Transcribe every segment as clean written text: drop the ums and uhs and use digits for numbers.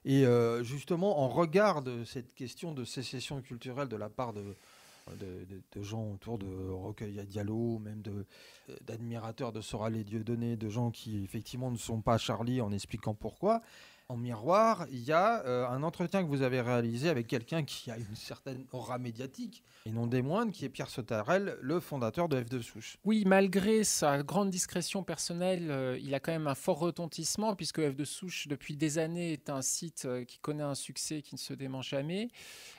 Et justement, en regard de cette question de sécession culturelle de la part de gens autour de Rokhaya Diallo, même d'admirateurs de Soral et Dieudonné, de gens qui effectivement ne sont pas Charlie en expliquant pourquoi. En miroir, il y a un entretien que vous avez réalisé avec quelqu'un qui a une certaine aura médiatique, et non des moindres, qui est Pierre Sautarel, le fondateur de F de Souche. Oui, malgré sa grande discrétion personnelle, il a quand même un fort retentissement, puisque F de Souche, depuis des années, est un site qui connaît un succès qui ne se dément jamais.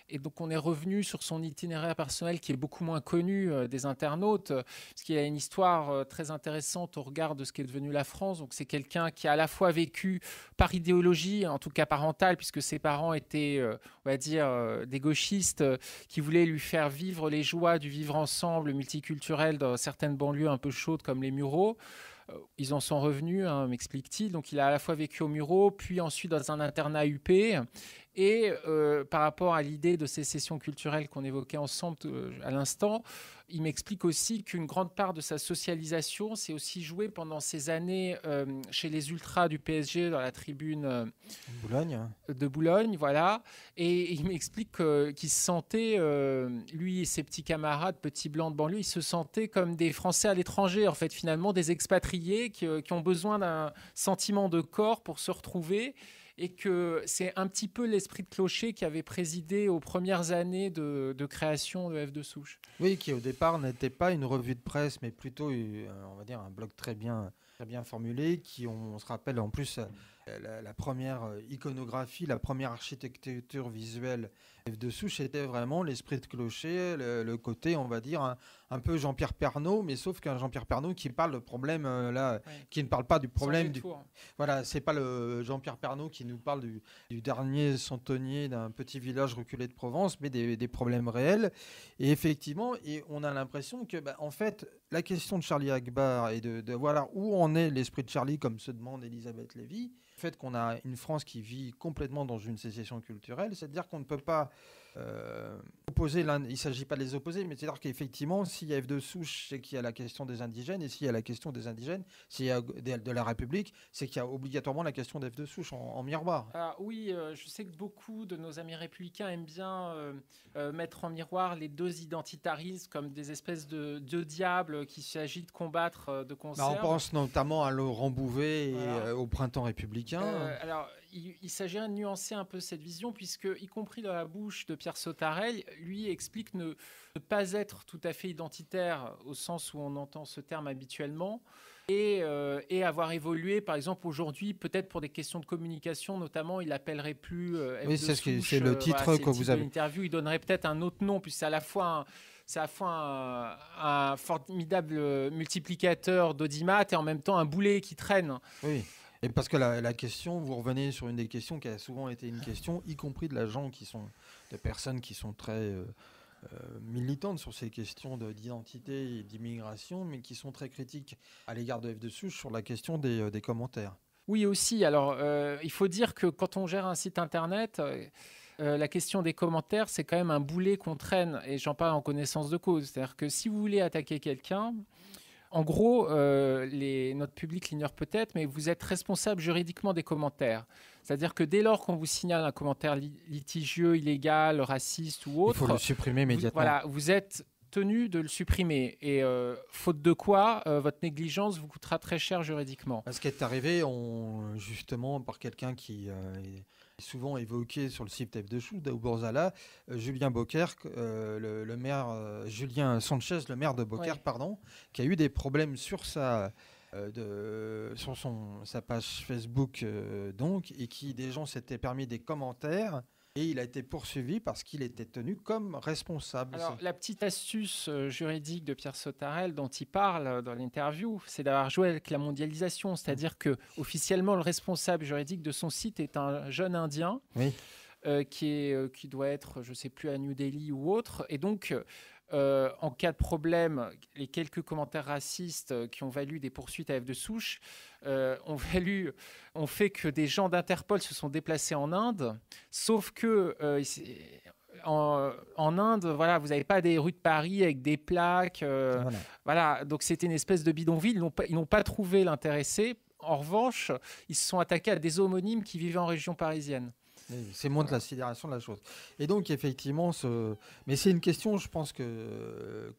Et donc, on est revenu sur son itinéraire personnel qui est beaucoup moins connu des internautes, parce qu'il a une histoire très intéressante au regard de ce qu'est devenu la France. Donc, c'est quelqu'un qui a à la fois vécu par idéologie, en tout cas parentale, puisque ses parents étaient, on va dire, des gauchistes qui voulaient lui faire vivre les joies du vivre ensemble multiculturel dans certaines banlieues un peu chaudes comme les Mureaux. Ils en sont revenus, hein, m'explique-t-il. Donc, il a à la fois vécu aux Mureaux, puis ensuite dans un internat UP. Et par rapport à l'idée de sécession culturelle qu'on évoquait ensemble à l'instant, il m'explique aussi qu'une grande part de sa socialisation s'est aussi jouée pendant ces années chez les ultras du PSG dans la tribune Boulogne. de Boulogne, voilà. Et il m'explique qu'il se sentait, lui et ses petits camarades, petits blancs de banlieue, ils se sentaient comme des Français à l'étranger, en fait, finalement, des expatriés qui ont besoin d'un sentiment de corps pour se retrouver. Et que c'est un petit peu l'esprit de clocher qui avait présidé aux premières années de création de F de Souche. Oui, qui au départ n'était pas une revue de presse, mais plutôt, on va dire, un blog très bien formulé, qui, on se rappelle en plus, la première iconographie, la première architecture visuelle F de Souche, c'était vraiment l'esprit de clocher, le côté, on va dire, un peu Jean-Pierre Pernaut, mais sauf qu'un Jean-Pierre Pernaut qui parle de problème, là, Ouais. qui ne parle pas du problème. Tour. Voilà, c'est pas le Jean-Pierre Pernaut qui nous parle du dernier centenier d'un petit village reculé de Provence, mais des problèmes réels. Et effectivement, et on a l'impression que, en fait, la question de Charlie Akbar et de voilà où en est l'esprit de Charlie, comme se demande Elisabeth Lévy, le fait qu'on a une France qui vit complètement dans une sécession culturelle, c'est-à-dire qu'on ne peut pas opposer l'un. Il ne s'agit pas de les opposer, mais c'est-à-dire qu'effectivement, s'il y a F de Souche, c'est qu'il y a la question des indigènes, et s'il y a la question des indigènes, s'il y a de la République, c'est qu'il y a obligatoirement la question d'F de Souche en miroir. Oui, je sais que beaucoup de nos amis républicains aiment bien mettre en miroir les deux identitarismes comme des espèces de deux diables qu'il s'agit de combattre de concert. On pense notamment à Laurent Bouvet et au printemps républicain. Alors, il s'agirait de nuancer un peu cette vision, puisque, y compris dans la bouche de Pierre Sautarel, lui explique ne pas être tout à fait identitaire au sens où on entend ce terme habituellement, et avoir évolué, par exemple, aujourd'hui, peut-être pour des questions de communication, notamment, il appellerait plus F Oui, de Souche, c'est le titre que vous avez. L'interview, il donnerait peut-être un autre nom, puisque c'est à la fois un formidable multiplicateur d'audimat et en même temps un boulet qui traîne. Oui. Et parce que la question, vous revenez sur une des questions qui a souvent été une question, y compris de personnes qui sont très militantes sur ces questions d'identité et d'immigration, mais qui sont très critiques à l'égard de F de Souche sur la question des commentaires. Oui, aussi. Alors, il faut dire que quand on gère un site internet, la question des commentaires, c'est quand même un boulet qu'on traîne, et j'en parle en connaissance de cause. C'est-à-dire que si vous voulez attaquer quelqu'un, en gros, notre public l'ignore peut-être, mais vous êtes responsable juridiquement des commentaires. C'est-à-dire que dès lors qu'on vous signale un commentaire litigieux, illégal, raciste ou autre, il faut le supprimer immédiatement. Vous êtes tenu de le supprimer. Et faute de quoi, votre négligence vous coûtera très cher juridiquement. Ce qui est arrivé, justement, par quelqu'un qui est souvent évoqué sur le site F de Souche, d'Aubourzala, Julien Beauquerque, le maire, Julien Sanchez, le maire de Beauquerque, pardon, qui a eu des problèmes sur sa page Facebook, donc, et qui, des gens s'étaient permis des commentaires. Et il a été poursuivi parce qu'il était tenu comme responsable. Alors, la petite astuce juridique de Pierre Sautarel dont il parle dans l'interview, c'est d'avoir joué avec la mondialisation. C'est-à-dire que officiellement, le responsable juridique de son site est un jeune Indien qui doit être, je ne sais plus, à New Delhi ou autre. Et donc, en cas de problème, les quelques commentaires racistes qui ont valu des poursuites à F de Souche ont fait que des gens d'Interpol se sont déplacés en Inde, sauf que en Inde, voilà, vous n'avez pas des rues de Paris avec des plaques. Voilà, donc c'était une espèce de bidonville. Ils n'ont pas trouvé l'intéressé. En revanche, ils se sont attaqués à des homonymes qui vivaient en région parisienne. C'est moins de la sidération de la chose. Et donc, effectivement, mais c'est une question, je pense que